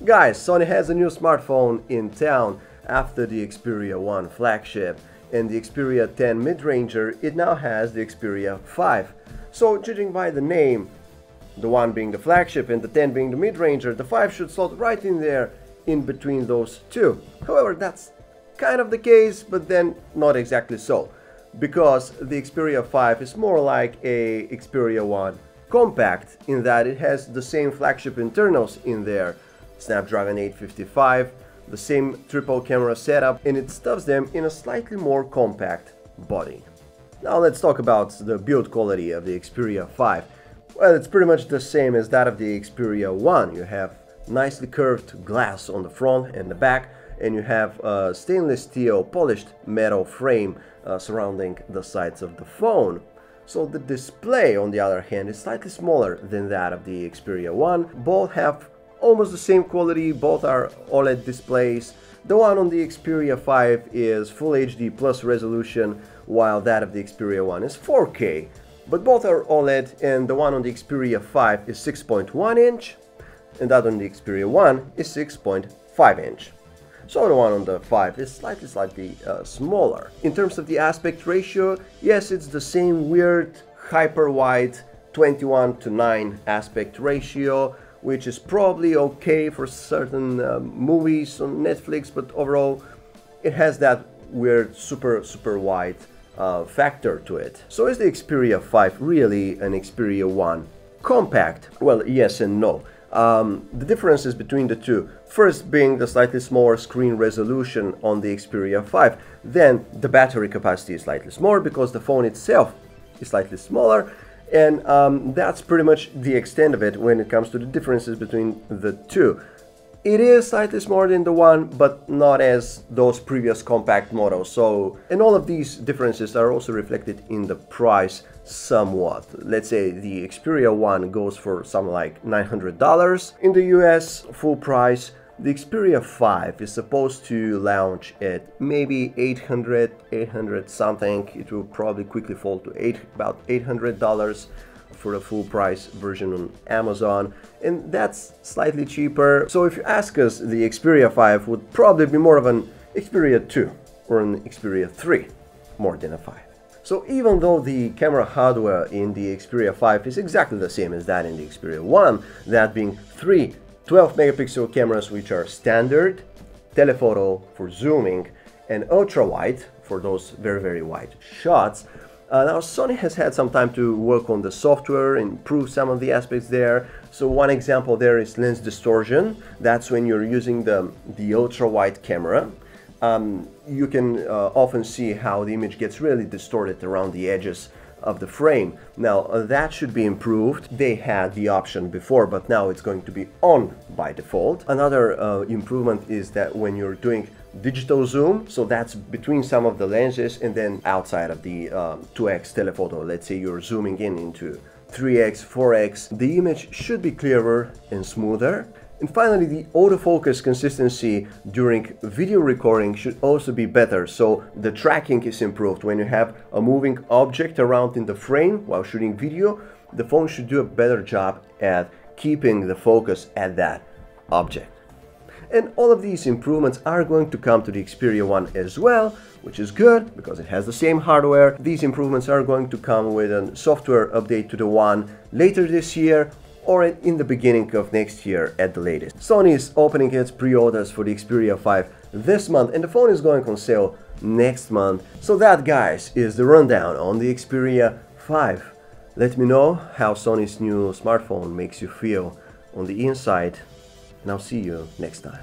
Guys, Sony has a new smartphone in town after the Xperia 1 flagship and the Xperia 10 mid-ranger. It now has the Xperia 5. So judging by the name, the 1 being the flagship and the 10 being the mid-ranger, the 5 should slot right in there in between those two. However, that's kind of the case, but then not exactly so, because the Xperia 5 is more like a Xperia 1 compact in that it has the same flagship internals in there, Snapdragon 855, the same triple camera setup, and it stuffs them in a slightly more compact body. Now let's talk about the build quality of the Xperia 5. Well, it's pretty much the same as that of the Xperia 1. You have nicely curved glass on the front and the back, and you have a stainless steel polished metal frame surrounding the sides of the phone. So the display, on the other hand, is slightly smaller than that of the Xperia 1. Both have almost the same quality, both are OLED displays. The one on the Xperia 5 is Full HD plus resolution, while that of the Xperia 1 is 4K. But both are OLED, and the one on the Xperia 5 is 6.1 inch, and that on the Xperia 1 is 6.5 inch. So the one on the 5 is slightly smaller. In terms of the aspect ratio, yes, it's the same weird hyper-wide 21:9 aspect ratio, which is probably okay for certain movies on Netflix, but overall it has that weird super wide factor to it. So is the Xperia 5 really an Xperia 1 compact? Well, yes and no. The differences between the two, first being the slightly smaller screen resolution on the Xperia 5, then the battery capacity is slightly smaller because the phone itself is slightly smaller, and that's pretty much the extent of it when it comes to the differences between the two. It is slightly smaller than the one, but not as those previous compact models. So, and all of these differences are also reflected in the price somewhat. Let's say the Xperia 1 goes for something like $900 in the US full price. The Xperia 5 is supposed to launch at maybe 800 something. It will probably quickly fall to about $800 for the full price version on Amazon, and that's slightly cheaper. So if you ask us, the Xperia 5 would probably be more of an Xperia 2 or an Xperia 3 more than a 5. So even though the camera hardware in the Xperia 5 is exactly the same as that in the Xperia 1, that being three 12 megapixel cameras which are standard, telephoto for zooming, and ultra wide for those very wide shots. Now Sony has had some time to work on the software and improve some of the aspects there. So one example there is lens distortion. That's when you're using the ultra wide camera. You can often see how the image gets really distorted around the edges of the frame. Now that should be improved. They had the option before, but now it's going to be on by default. Another improvement is that when you're doing digital zoom, so that's between some of the lenses and then outside of the 2x telephoto, let's say you're zooming in into 3x, 4x, the image should be clearer and smoother. And finally, the autofocus consistency during video recording should also be better, so the tracking is improved. When you have a moving object around in the frame while shooting video, the phone should do a better job at keeping the focus at that object. And all of these improvements are going to come to the Xperia 1 as well, which is good because it has the same hardware. These improvements are going to come with a software update to the One later this year, or in the beginning of next year at the latest. Sony is opening its pre-orders for the Xperia 5 this month, and the phone is going on sale next month. So that, guys, is the rundown on the Xperia 5. Let me know how Sony's new smartphone makes you feel on the inside, and I'll see you next time.